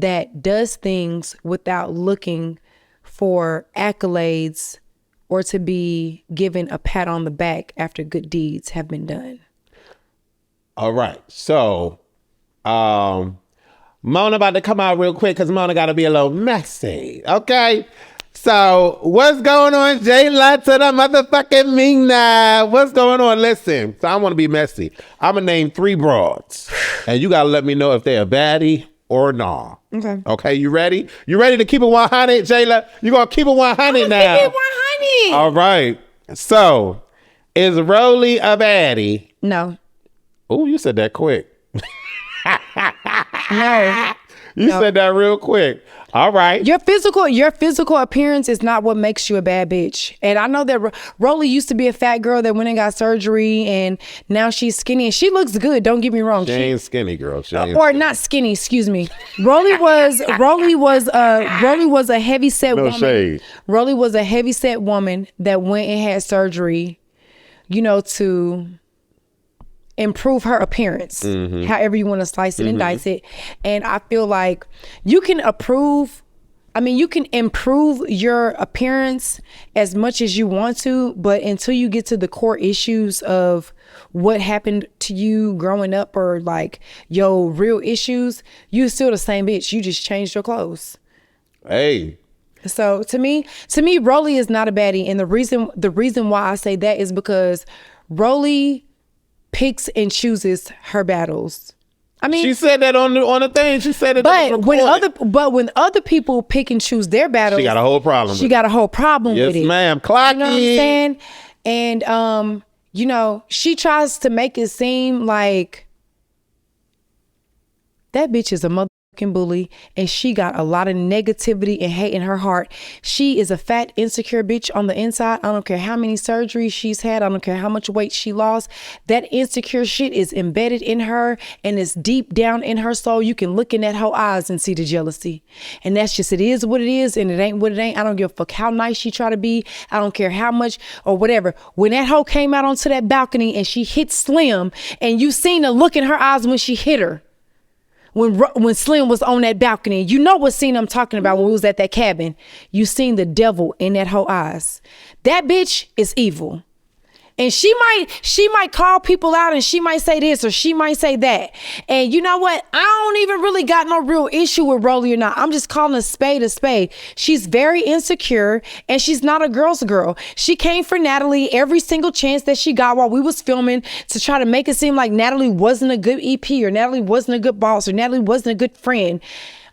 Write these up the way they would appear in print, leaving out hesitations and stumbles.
that does things without looking for accolades or to be given a pat on the back after good deeds have been done. All right. So, Mona about to come out real quick because Mona got to be a little messy. Okay. So, what's going on, Jayla to the motherfucking Mina? What's going on? Listen, so I want to be messy. I'm going to name 3 broads, and you got to let me know if they're a baddie or nah. Okay. Okay, you ready? You ready to keep it 100, Jayla? You going to keep it 100 now? Keep it 100. All right. So, is Roelly a baddie? No. Oh, you said that quick. No. You said that real quick. All right. Your physical appearance is not what makes you a bad bitch. And I know that Roelly used to be a fat girl that went and got surgery, and now she's skinny, and she looks good. Don't get me wrong. She ain't skinny, girl. Not skinny. Excuse me. Roelly was a heavy set woman. Shade. Roelly was a heavy set woman that went and had surgery, to improve her appearance, however you want to slice it and dice it. And I feel like you can improve your appearance as much as you want to, but until you get to the core issues of what happened to you growing up or like your real issues, you still the same bitch. You just changed your clothes. Hey. So to me, Roelly is not a baddie. And the reason why I say that is because Roelly picks and chooses her battles. I mean, she said that on the thing. She said it. But when other people pick and choose their battles, she got a whole problem. She got a whole problem with it. Yes, ma'am. Clock. You know what I'm saying? And she tries to make it seem like that bitch is a motherfucking bully, and she got a lot of negativity and hate in her heart. She is a fat, insecure bitch on the inside. I don't care how many surgeries she's had. I don't care how much weight she lost. That insecure shit is embedded in her, and it's deep down in her soul. You can look in that whole eyes and see the jealousy. And that's just, it is what it is, and it ain't what it ain't. I don't give a fuck how nice she try to be. I don't care how much or whatever. When that hoe came out onto that balcony and she hit Slim, and you seen the look in her eyes when she hit her, when Slim was on that balcony, you know what scene I'm talking about when we was at that cabin. You seen the devil in that whole eyes. That bitch is evil. And she might call people out, and she might say this or she might say that. And you know what? I don't even really got no real issue with Roelly or not. I'm just calling a spade a spade. She's very insecure, and she's not a girl's girl. She came for Natalie every single chance that she got while we was filming to try to make it seem like Natalie wasn't a good EP, or Natalie wasn't a good boss, or Natalie wasn't a good friend.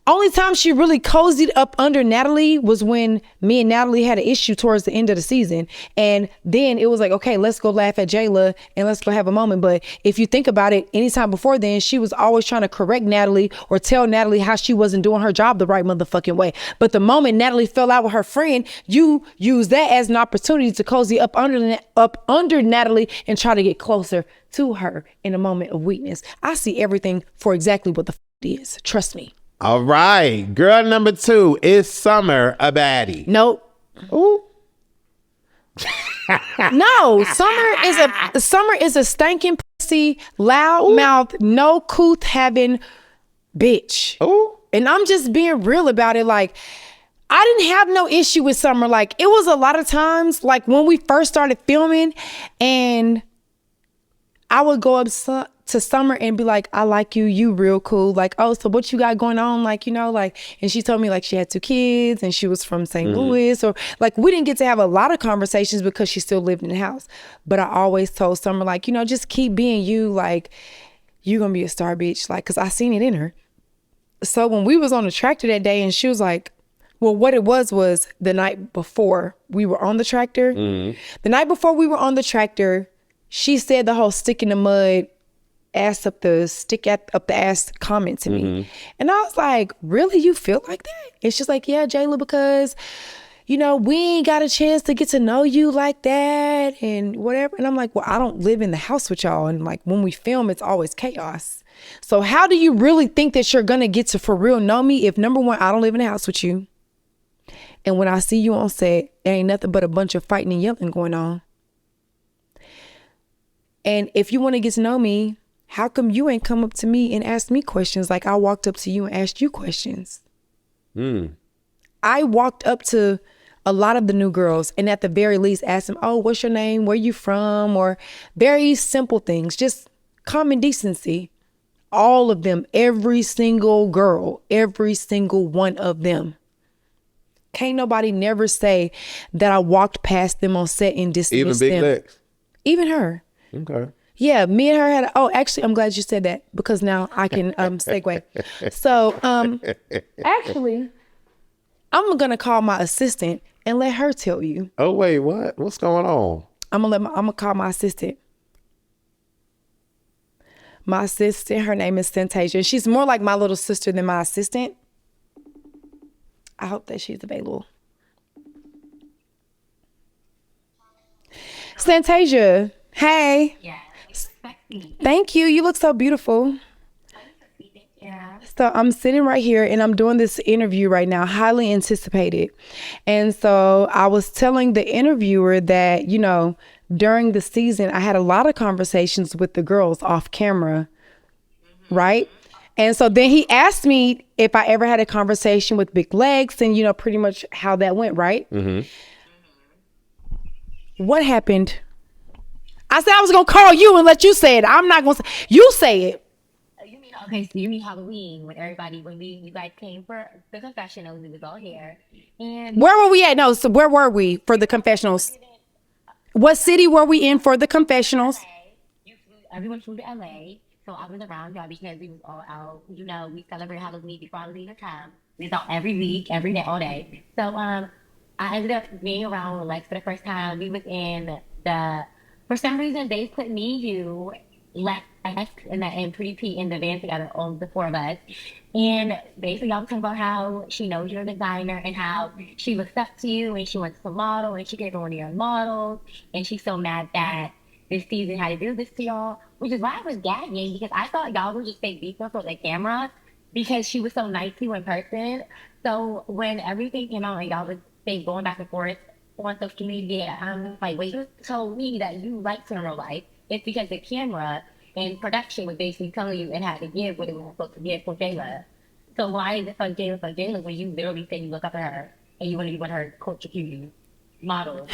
Only time she really cozied up under Natalie was when me and Natalie had an issue towards the end of the season. And then it was like, okay, let's go laugh at Jayla and let's go have a moment. But if you think about it, anytime before then, she was always trying to correct Natalie or tell Natalie how she wasn't doing her job the right motherfucking way. But the moment Natalie fell out with her friend, you use that as an opportunity to cozy up under Natalie and try to get closer to her in a moment of weakness. I see everything for exactly what the it is. Trust me. All right. Girl number 2, is Summer a baddie? Nope. Ooh. No, Summer is a stinking pussy, loud mouth, no couth having bitch. Ooh. And I'm just being real about it. Like, I didn't have no issue with Summer. Like, it was a lot of times, like when we first started filming, and I would go up to Summer and be like, I like you, you real cool. Like, oh, so what you got going on? Like, and she told me like she had 2 kids and she was from St. Louis, or like, we didn't get to have a lot of conversations because she still lived in the house. But I always told Summer, like, just keep being you. Like, you gonna be a star bitch. Like, cause I seen it in her. So when we was on the tractor that day, and she was like, well, what it was the night before we were on the tractor. The night before we were on the tractor, she said the whole stick in the mud, ass up the ass comment to me. And I was like, really, you feel like that? And she's like, yeah, Jayla, because we ain't got a chance to get to know you like that and whatever. And I'm like, well, I don't live in the house with y'all, and like when we film, it's always chaos. So how do you really think that you're gonna get to for real know me if, number one, I don't live in the house with you, and when I see you on set, there ain't nothing but a bunch of fighting and yelling going on? And if you want to get to know me, how come you ain't come up to me and asked me questions like I walked up to you and asked you questions? I walked up to a lot of the new girls and at the very least asked them, oh, what's your name? Where you from? Or very simple things, just common decency. All of them, every single girl, every single one of them. Can't nobody never say that I walked past them on set and dismissed them. Even Big Lex? Even her. Okay. Yeah, me and her had, actually, I'm glad you said that because now I can segue. So, actually, I'm going to call my assistant and let her tell you. Oh, wait, what? What's going on? I'm going to call my assistant. My assistant, her name is Santasia. She's more like my little sister than my assistant. I hope that she's available. Santasia, hey. Yeah. Thank you. You look so beautiful. Yeah. So I'm sitting right here and I'm doing this interview right now, highly anticipated. And so I was telling the interviewer that, you know, during the season, I had a lot of conversations with the girls off camera, right? And so then he asked me if I ever had a conversation with Big Legs and, you know, pretty much how that went, right? What happened? I said I was going to call you and let you say it. I'm not going to say, you say it. You mean, okay, so you mean Halloween when you guys came for the confessionals, we was all here. And Where were we at? No, so where were we for the confessionals? What city were we in for the confessionals? everyone flew to LA. So I was around y'all because we was all out. You know, we celebrate Halloween before Halloween time. We was out every week, every day, all day. So I ended up being around Lex for the first time. We was in for some reason they put me, you, Lex, and Pretty Pete in the van together, all the four of us. And basically y'all was talking about how she knows you're a designer and how she looks up to you and she wants to model and she gave her one of your models and she's so mad that this season had to do this to y'all, which is why I was gagging because I thought y'all were just fake beefing for the camera because she was so nice to you in person. So when everything came out and y'all was fake going back and forth on social media, I'm like, wait, you told me that you liked her in real life. It's because the camera and production was basically telling you it had to give what it was supposed to give for Jayla. So why is it for Jayla when you literally say you look up at her and you want to be one of her culture cuties? Model.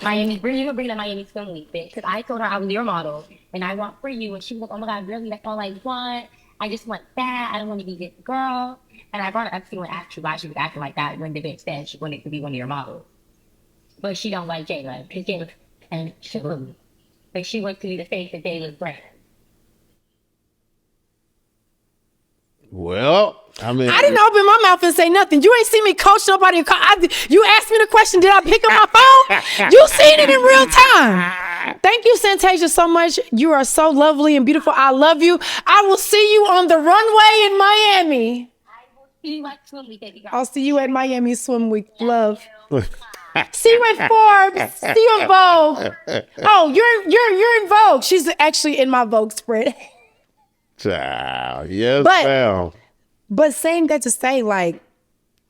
Miami, bring the Miami Swim Week, bitch. Because I told her I was your model and I want for you. And she was like, oh my God, really? That's all I want. I just want that. I don't want to be this girl. And I brought her up to you and asked you why she was acting like that when the bitch said she wanted to be one of your models. But she don't like Jayla. Because Jayla, and she wouldn't. But she wants to be the face of Jayla's brand. Well, I mean, I didn't open my mouth and say nothing. You ain't see me coach nobody. You asked me the question, did I pick up my phone? You seen it in real time. Thank you, Santasia, so much. You are so lovely and beautiful. I love you. I will see you on the runway in Miami. I will see you at Swim Week, baby girl. I'll see you at Miami Swim Week. Love. See you in Forbes. See you in Vogue. Oh, you're in Vogue. She's actually in my Vogue spread. Child, yes, But- ma'am. But saying that to say, like,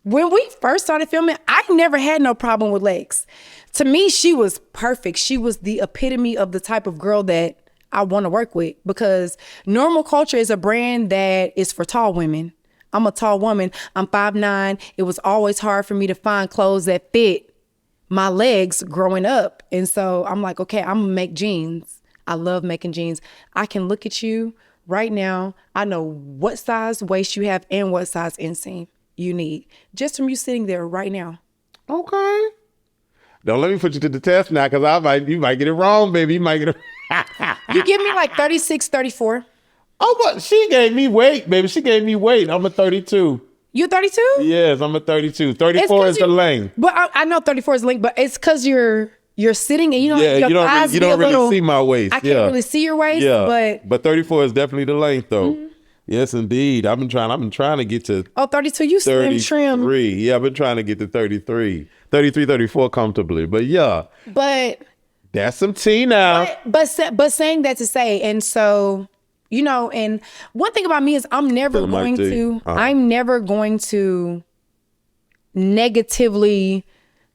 when we first started filming, I never had no problem with Lex. To me, she was perfect. She was the epitome of the type of girl that I want to work with because Normal Culture is a brand that is for tall women. I'm a tall woman. I'm 5'9". It was always hard for me to find clothes that fit my legs growing up. And so I'm like, okay, I'm gonna make jeans. I love making jeans. I can look at you right now. I know what size waist you have and what size inseam you need just from you sitting there right now. Okay. Don't let me put you to the test now, because you might get it wrong, baby. You might get it. You give me like 36, 34. Oh, but she gave me weight, baby. She gave me weight. I'm a 32. You 32? Yes, I'm a 32. 34 is the length. But I know 34 is the length, but it's because you're sitting and Yeah, you don't really see my waist. I can't really see your waist, yeah. But 34 is definitely the length, though. Mm-hmm. Yes, indeed. I've been trying to get to 32, you slim trim. 33. Yeah, I've been trying to get to 33. 33, 34 comfortably. But yeah. But that's some tea now. But saying that to say, and so, you know, and one thing about me is I'm never going to negatively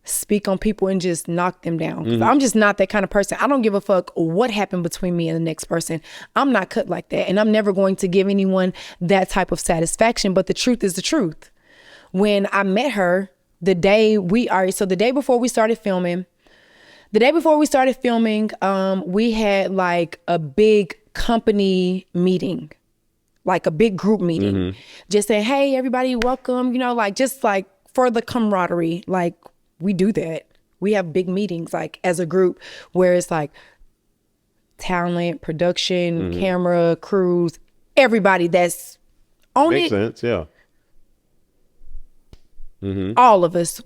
speak on people and just knock them down. I'm just not that kind of person. I don't give a fuck what happened between me and the next person. I'm not cut like that. And I'm never going to give anyone that type of satisfaction. But the truth is the truth. When I met her, the day before we started filming, we had like a big company meeting, like a big group meeting, just saying, hey, everybody, welcome, you know, like just like for the camaraderie, like we do that. We have big meetings like as a group where it's like talent, production, camera, crews, everybody that's on Makes it. sense, yeah. All of us,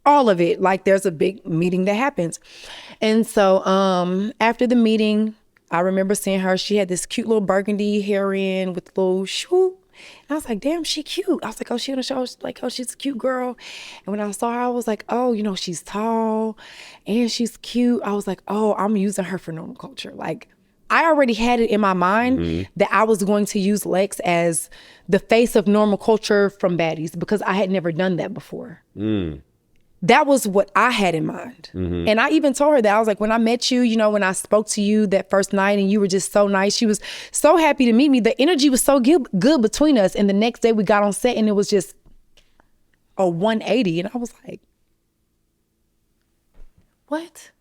all of it, like there's a big meeting that happens. And so after the meeting, I remember seeing her. She had this cute little burgundy hair in with little shoe. And I was like, damn, she cute. I was like, oh, she on the show. Like, oh, she's a cute girl. And when I saw her, I was like, oh, you know, she's tall and she's cute. I was like, oh, I'm using her for normal culture. Like, I already had it in my mind that I was going to use Lex as the face of normal culture from Baddies because I had never done that before. That was what I had in mind. And I even told her that. I was like, when I met you, you know, when I spoke to you that first night and you were just so nice, she was so happy to meet me. The energy was so good between us. And the next day we got on set and it was just a 180. And I was like, what?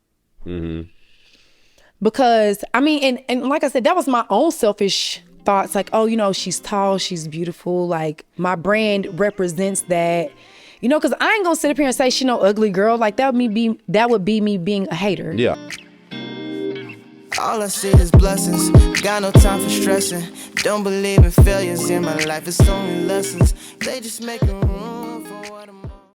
Because, I mean, and like I said, that was my own selfish thoughts. Like, oh, you know, she's tall, she's beautiful. Like, my brand represents that. You know, because I ain't gonna sit up here and say she no ugly girl. Like that would be me being a hater. Yeah. All I see is blessings. Got no time for stressing. Don't believe in failures in my life. It's only lessons. They just make room.